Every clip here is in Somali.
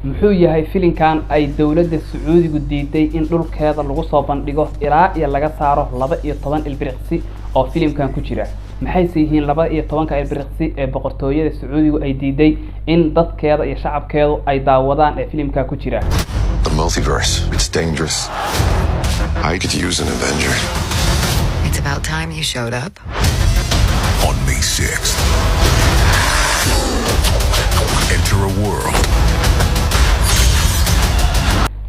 muxuu yahay filimkan ay dawladda Sacuudigu diiday in dhulkeeda lagu soo bandhigo ilaa iyo laga saaro 12 ilbiriqsi oo filimkan ku jira maxay yihiin 12 ilbiriqsi ee boqortooyada Sacuudigu ay diiday in dadkeeda iyo shacabkeedu ay daawadaan ee filimka ku jira. The multiverse, it's dangerous. I could use an Avenger. It's about time you showed up. On May 6th, enter a world.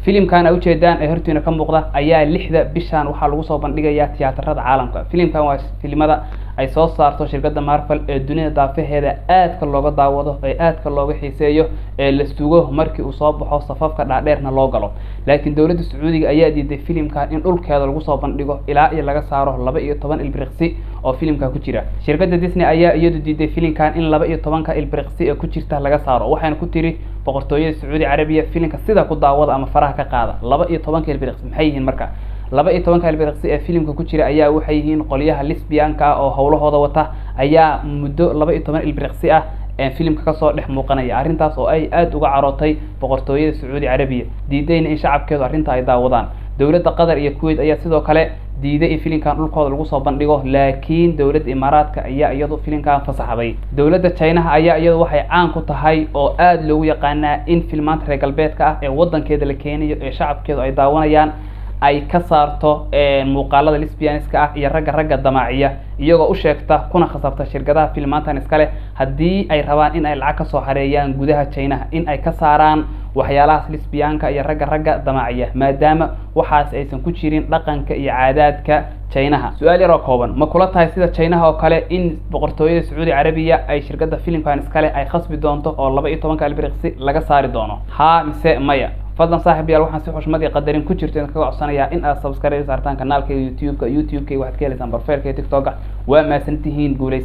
filimkan ay u jeedaan ee hortiina ka muuqda ayaa 6 bishan waxa lagu soo bandhigayaa tiyaatarada caalamka. filimkan waa filimada ay soo saarto shirkadda Marvel ee dunida daafaheeda aadka looga daawado ee aadka looga xiiseeyo ee la sugo markii uu soo baxo safafka dhaadheerna loo galo. laakiin dawladda Sacuudiga ayaa diiday filimkan in dhulkeeda lagu soo bandhigo ilaa iyo laga saaro 12 ilbiriqsi oo filimka ku jira. shirkadda Disney ayaa iyadu diiday filimkan in 12 ilbiriqsi ee ku jirta laga saaro, waxayna ku tiri boqortooyada Sacuudi Carabiya filimka sida ku daawada ama faraha ka qaada. 12 ilbiriqsi maxay yihiin marka? 12 ilbiriqsi ee filimka ku jira ayaa waxay yihiin qoliyaha lesbianka oo hawlahooda wata ayaa muddo 12 ilbiriqsi ah ee filimka ka soo dhex muuqanaya. arrintaas oo ay aad uga carootay boqortooyada Sacuudi Carabiya, diidayna in shacabkeedu arrinta ay daawadaan. dawladda Qatar iyo Kuwait ayaa sidoo kale diiday in filimkan dhulkooda lagu soo bandhigo, laakiin dawladda Imaaraadka ayaa iyadu filimkan fasaxday. dawladda China ayaa iyadu waxay caan ku tahay oo aad loogu yaqaanaa in filmaanta reer galbeedka ah ee wadankeeda la keenayo ee shacabkeedu ay daawanayaan ay ka saarto muuqaalada lesbianiska ah iyo ragga damaaciya, iyagoo u sheegta kuna khasabta shirkadaha filmaantan iskale haddii ay rabaan in ay lacag ka soo xareeyaan gudaha China in ay ka saaraan waxyaalaha lesbianka iyo ragga damaaciya, maadaama waxaas aysan ku jirin dhaqanka iyo caadaadka China. su'aal yar oo kooban, ma kula tahay sida China oo kale in boqortooyada Sacuudi Carabiya ay shirkadda filimkan iskale ay khasbi doonto oo 12 ilbiriqsi laga saari doono? haa mise maya? fadlan saaxiibayaal waxaan si xushmad iyo qadarin ku jirto in kaga codsanayaa in aad subscribe saartaan kanaalka YouTube-ka waxaad ka helaysaan barfeelka TikTok-ga. waa maasantihiin guuleys